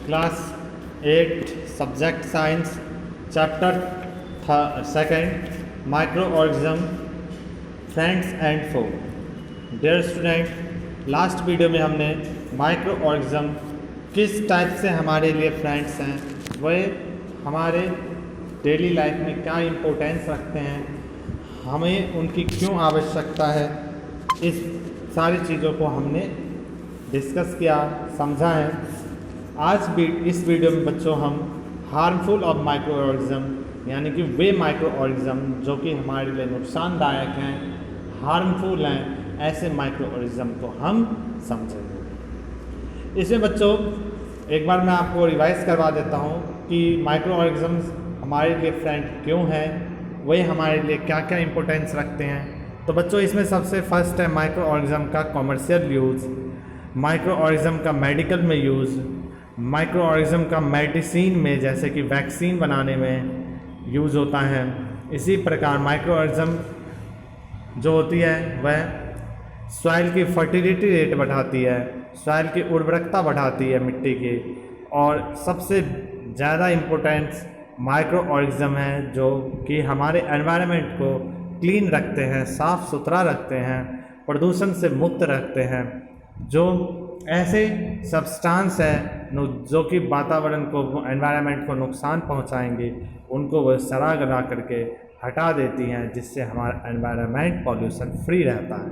Class 8 subject science chapter second microorganism friends and फो। Dear student, last video में हमने micro organism किस type से हमारे लिए फ्रेंड्स हैं, वह हमारे डेली लाइफ में क्या इम्पोर्टेंस रखते हैं, हमें उनकी क्यों आवश्यकता है, इस सारी चीज़ों को हमने डिस्कस किया, समझा है। आज भी इस वीडियो में बच्चों हम हार्मफुल ऑफ माइक्रो ऑर्गेनिज्म यानी कि वे माइक्रो ऑर्गेनिज्म जो कि हमारे लिए नुकसानदायक हैं, हार्मफुल हैं, ऐसे माइक्रो ऑर्गेनिज्म को हम समझेंगे। इसमें बच्चों एक बार मैं आपको रिवाइज करवा देता हूँ कि माइक्रो ऑर्गेनिज्म्स हमारे लिए फ्रेंड क्यों हैं, वे हमारे लिए क्या क्या इम्पोर्टेंस रखते हैं। तो बच्चों इसमें सबसे फर्स्ट है माइक्रो ऑर्गेनिज्म का कॉमर्शियल यूज़, माइक्रो ऑर्गेनिज्म का मेडिकल में यूज़, माइक्रो ऑर्गेनिज्म का मेडिसिन में जैसे कि वैक्सीन बनाने में यूज़ होता है। इसी प्रकार माइक्रो ऑर्गेनिज्म जो होती है वह सॉइल की फर्टिलिटी रेट बढ़ाती है, सॉइल की उर्वरकता बढ़ाती है मिट्टी की, और सबसे ज़्यादा इम्पोर्टेंस माइक्रो ऑर्गेनिज्म है जो कि हमारे एनवायरनमेंट को क्लीन रखते हैं, साफ़ सुथरा रखते हैं, प्रदूषण से मुक्त रखते हैं। जो ऐसे सब्सटेंस है जो कि वातावरण को, एनवायरनमेंट को नुकसान पहुंचाएंगे, उनको वह सड़ा गला करके हटा देती हैं, जिससे हमारा एनवायरनमेंट पॉल्यूशन फ्री रहता है।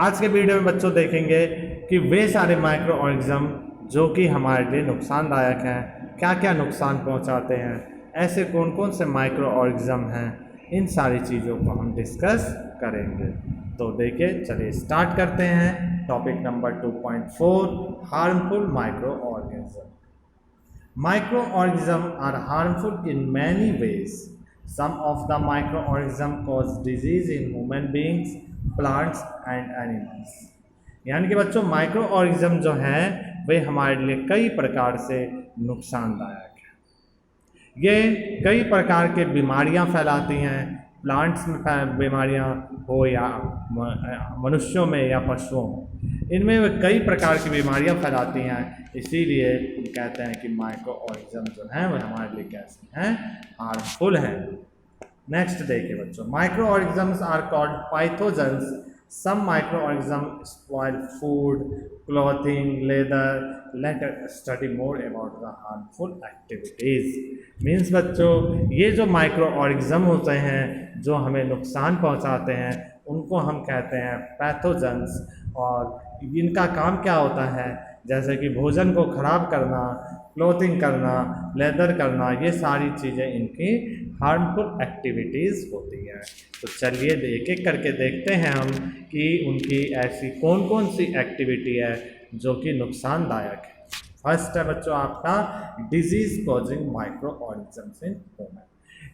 आज के वीडियो में बच्चों देखेंगे कि वे सारे माइक्रो ऑर्गेनिज्म जो कि हमारे लिए नुकसानदायक हैं, क्या क्या नुकसान पहुंचाते हैं, ऐसे कौन कौन से माइक्रो ऑर्गेनिज्म हैं, इन सारी चीज़ों को हम डिस्कस करेंगे। तो देखिए, चलिए स्टार्ट करते हैं। Topic number 2.4 harmful microorganism. Microorganism are harmful in many ways. Some of the microorganism cause disease in human beings, plants and animals. यानी कि बच्चों माइक्रो ऑर्गेनिज्म जो हैं वे हमारे लिए कई प्रकार से नुकसानदायक हैं। ये कई प्रकार के बीमारियां फैलाती हैं, प्लांट्स में बीमारियां हो या मनुष्यों में या पशुओं में, इनमें वे कई प्रकार की बीमारियां फैलाती हैं। इसीलिए हम कहते हैं कि माइक्रो ऑर्गेनिज्म जो हैं वह हमारे लिए कैसे हैं, हार्मफुल हैं। नेक्स्ट देखिए बच्चों, micro organisms are called pathogens. Some micro organism spoil food, clothing, leather. Let study more about the harmful activities. Means बच्चों ये जो माइक्रो ऑर्गेनिज्म होते हैं जो हमें नुकसान पहुंचाते हैं, उनको हम कहते हैं पैथोजेंस। और इनका काम क्या होता है, जैसे कि भोजन को ख़राब करना, क्लोथिंग करना, लेदर करना, ये सारी चीज़ें इनकी हार्मफुल एक्टिविटीज़ होती हैं। तो चलिए एक एक करके देखते हैं हम कि उनकी ऐसी कौन कौन सी एक्टिविटी है जो कि नुकसानदायक है। फर्स्ट है बच्चों आपका disease causing micro organisms in human,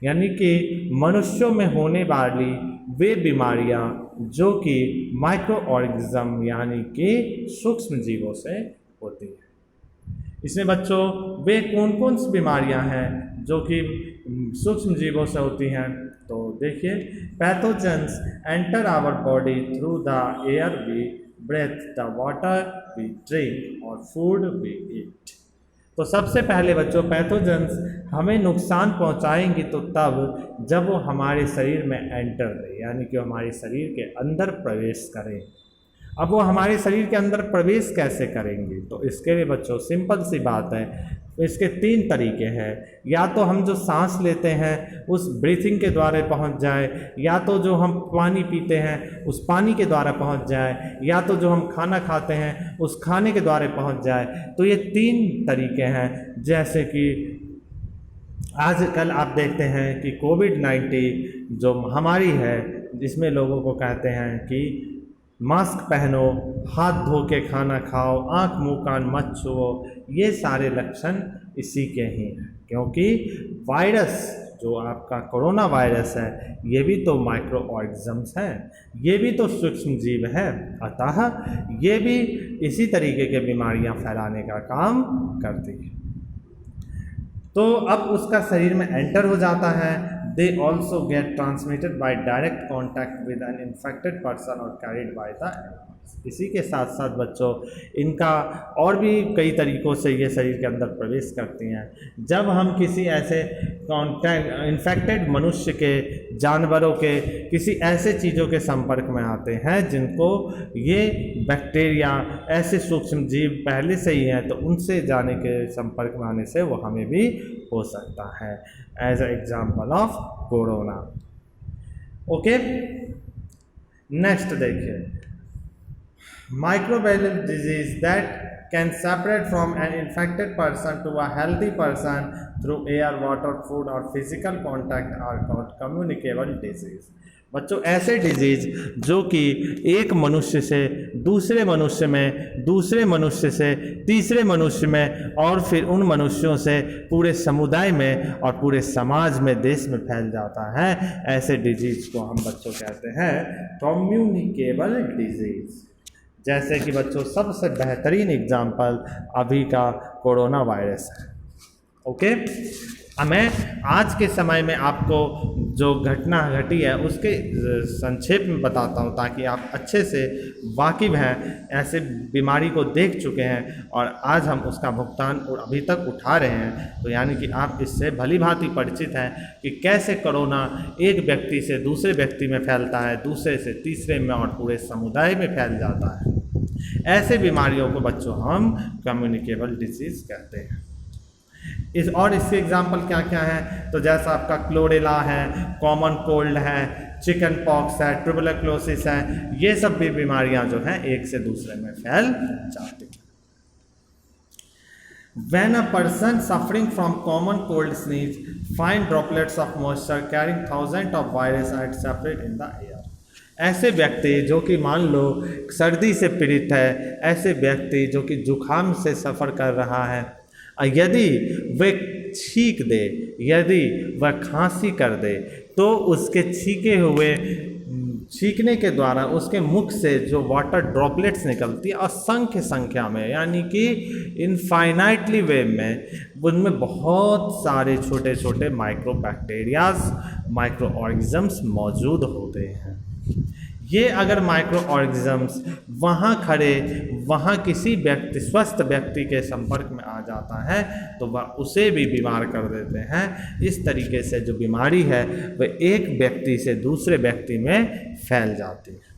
यानी कि मनुष्यों में होने वाली वे बीमारियां जो कि माइक्रो ऑर्गेनिज्म यानी कि सूक्ष्म जीवों से होती है। इसमें बच्चों वे कौन कौन सी बीमारियां हैं जो कि सूक्ष्म जीवों से होती हैं, तो देखिए, pathogens enter our body through the air we breathe, the water we drink और फूड वी ईट। तो सबसे पहले बच्चों पैथोजेंस हमें नुकसान पहुंचाएंगी तो तब जब वो हमारे शरीर में एंटर करें, यानी कि हमारे शरीर के अंदर प्रवेश करें। अब वो हमारे शरीर के अंदर प्रवेश कैसे करेंगे, तो इसके लिए बच्चों सिंपल सी बात है, इसके 3 तरीके हैं। या तो हम जो सांस लेते हैं उस ब्रीथिंग के द्वारा पहुंच जाए, या तो जो हम पानी पीते हैं उस पानी के द्वारा पहुंच जाए, या तो जो हम खाना खाते हैं उस खाने के द्वारा पहुंच जाए। तो ये 3 तरीके हैं। जैसे कि आजकल आप देखते हैं कि कोविड-19 जो महामारी है, जिसमें लोगों को कहते हैं कि मास्क पहनो, हाथ धो के खाना खाओ, आँख मुँह कान मत छुओ, ये सारे लक्षण इसी के ही हैं। क्योंकि वायरस जो आपका कोरोना वायरस है ये भी तो माइक्रो ऑर्गेनिज्म्स हैं, ये भी तो सूक्ष्म जीव हैं, अतः ये भी इसी तरीके के बीमारियां फैलाने का काम करती है। तो अब उसका शरीर में एंटर हो जाता है। They also get transmitted by direct contact with an infected person or carried by the animal. इसी के साथ साथ बच्चों इनका और भी कई तरीक़ों से ये शरीर के अंदर प्रवेश करती हैं। जब हम किसी ऐसे इन्फेक्टेड मनुष्य के, जानवरों के, किसी ऐसे चीज़ों के संपर्क में आते हैं जिनको ये बैक्टीरिया, ऐसे सूक्ष्म जीव पहले से ही हैं, तो उनसे जाने के संपर्क में आने से वो हमें भी हो सकता है, as a example of corona. Okay, next देखिए, microbial disease that can separate from an infected person to a healthy person through air, water, food or physical contact are called communicable disease। बच्चों ऐसे disease जो कि एक मनुष्य से दूसरे मनुष्य में, दूसरे मनुष्य से तीसरे मनुष्य में और फिर उन मनुष्यों से पूरे समुदाय में और पूरे समाज में, देश में फैल जाता है, ऐसे डिजीज़ को हम बच्चों कहते हैं कम्युनिकेबल डिजीज़। जैसे कि बच्चों सबसे बेहतरीन एग्जाम्पल अभी का कोरोना वायरस है। ओके, मैं आज के समय में आपको जो घटना घटी है उसके संक्षेप में बताता हूँ ताकि आप अच्छे से वाकिफ़ हैं, ऐसे बीमारी को देख चुके हैं और आज हम उसका भुगतान और अभी तक उठा रहे हैं। तो यानी कि आप इससे भली भांति परिचित हैं कि कैसे कोरोना एक व्यक्ति से दूसरे व्यक्ति में फैलता है, दूसरे से तीसरे में और पूरे समुदाय में फैल जाता है। ऐसे बीमारियों को बच्चों हम कम्युनिकेबल डिजीज़ कहते हैं। इसके एग्जाम्पल क्या क्या हैं, तो जैसा आपका क्लोरेला है, कॉमन कोल्ड है, चिकन पॉक्स है, ट्यूबरक्लोसिस है, ये सब भी बीमारियां जो हैं एक से दूसरे में फैल जाती हैं। When a person suffering from common cold sneeze find droplets of moisture carrying thousands of virus are separate in the air। ऐसे व्यक्ति जो कि मान लो सर्दी से पीड़ित है, ऐसे व्यक्ति जो कि जुखाम से सफ़र कर रहा है, यदि वह छींक दे, यदि वह खांसी कर दे, तो उसके छींकने के द्वारा उसके मुख से जो वाटर ड्रॉपलेट्स निकलती है असंख्य संख्या में, यानी कि इनफाइनाइटली वे में, उनमें बहुत सारे छोटे छोटे माइक्रो बैक्टीरियाज, माइक्रो ऑर्गेनिजम्स मौजूद होते हैं। ये अगर माइक्रो ऑर्गेनिजम्स वहाँ खड़े, वहाँ किसी व्यक्ति, स्वस्थ व्यक्ति के संपर्क में आ जाता है तो वह उसे भी बीमार कर देते हैं। इस तरीके से जो बीमारी है वह एक व्यक्ति से दूसरे व्यक्ति में फैल जाती है।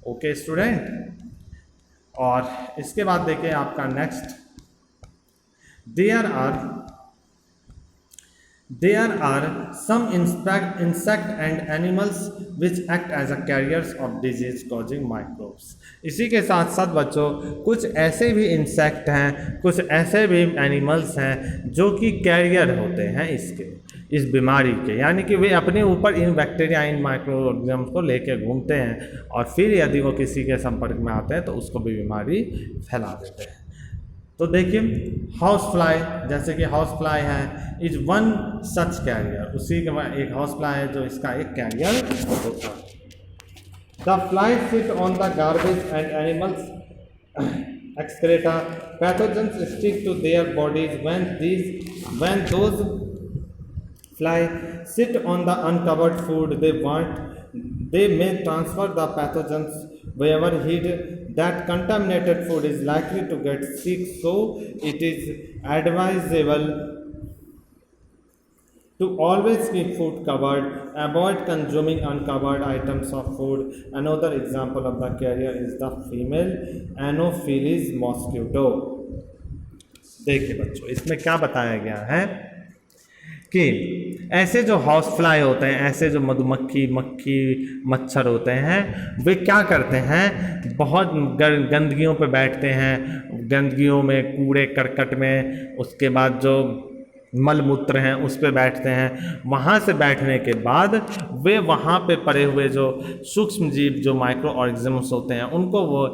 ओके स्टूडेंट, और इसके बाद देखिए आपका next, There are some insect and animals which act as a carriers of disease causing microbes। इसी के साथ साथ बच्चों कुछ ऐसे भी इंसेक्ट हैं, कुछ ऐसे भी एनिमल्स हैं जो कि कैरियर होते हैं इस बीमारी के, यानी कि वे अपने ऊपर इन बैक्टीरिया, इन माइक्रो ऑर्गेनिजम्स को लेके घूमते हैं और फिर यदि वो किसी के संपर्क में आते हैं तो उसको भी बीमारी फैला देते हैं। तो देखिए हाउस फ्लाई, जैसे कि हाउस फ्लाई है, इज वन सच कैरियर, उसी के बाद एक हाउस फ्लाई है जो इसका एक कैरियर होता है। The fly sit on the garbage and animals excreta, pathogens stick to their bodies when those fly sit on the uncovered food they want, they may transfer the pathogens wherever heat that contaminated food is likely to get sick, so it is advisable to always keep food covered, avoid consuming uncovered items of food। Another example of the carrier is the female Anopheles mosquito। देखिए बच्चों इसमें क्या बताया गया है कि ऐसे जो हाउस फ्लाई होते हैं, ऐसे जो मधुमक्खी, मक्खी, मच्छर होते हैं, वे क्या करते हैं, बहुत गंदगियों पे बैठते हैं, गंदगियों में, कूड़े करकट में, उसके बाद जो मल मूत्र हैं उस पे बैठते हैं। वहाँ से बैठने के बाद वे वहाँ पे पड़े हुए जो सूक्ष्म जीव, जो माइक्रो ऑर्गेनिजम्स होते हैं, उनको वो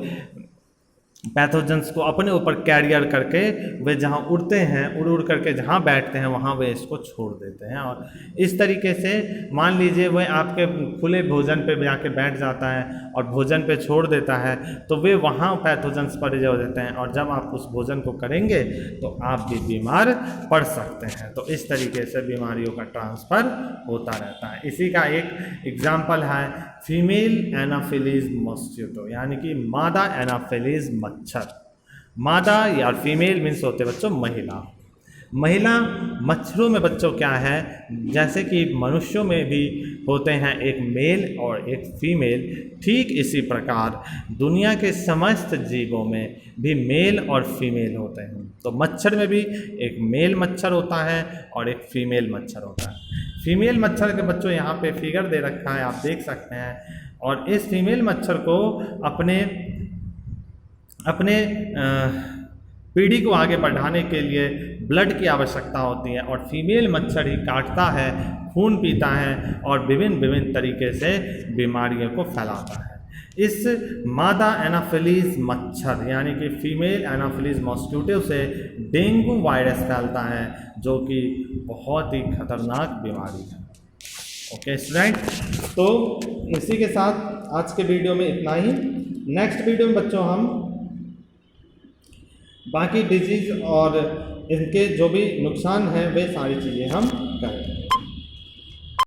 पैथोजेंस को अपने ऊपर कैरियर करके वे जहाँ उड़ते हैं, उड़ करके जहाँ बैठते हैं वहाँ वे इसको छोड़ देते हैं। और इस तरीके से मान लीजिए वह आपके खुले भोजन पे जाके बैठ जाता है और भोजन पे छोड़ देता है, तो वे वहाँ पैथोजेंस पड़े हो जाते हैं और जब आप उस भोजन को करेंगे तो आप भी बीमार पड़ सकते हैं। तो इस तरीके से बीमारियों का ट्रांसफ़र होता रहता है। इसी का एक एग्जाम्पल है फीमेल एनाफिलीज मॉस्किटो, यानी कि मादा एनाफिलीज मच्छर। मादा या फीमेल मीन्स होते बच्चों महिला। महिला मच्छरों में बच्चों क्या है, जैसे कि मनुष्यों में भी होते हैं एक मेल और एक फीमेल, ठीक इसी प्रकार दुनिया के समस्त जीवों में भी मेल और फीमेल होते हैं। तो मच्छर में भी एक मेल मच्छर होता है और एक फीमेल मच्छर होता है। फीमेल मच्छर के बच्चों यहाँ पे फिगर दे रखा है, आप देख सकते हैं। और इस फीमेल मच्छर को अपने पीढ़ी को आगे बढ़ाने के लिए ब्लड की आवश्यकता होती है, और फीमेल मच्छर ही काटता है, खून पीता है और विभिन्न तरीके से बीमारियों को फैलाता है। इस मादा एनाफिलीज मच्छर यानी कि फीमेल एनाफिलीज मॉस्किटो से डेंगू वायरस फैलता है, जो कि बहुत ही खतरनाक बीमारी है। ओके स्टूडेंट, तो इसी के साथ आज के वीडियो में इतना ही। नेक्स्ट वीडियो में बच्चों हम बाकी डिजीज़ और इनके जो भी नुकसान हैं वे सारी चीज़ें हम करेंगे।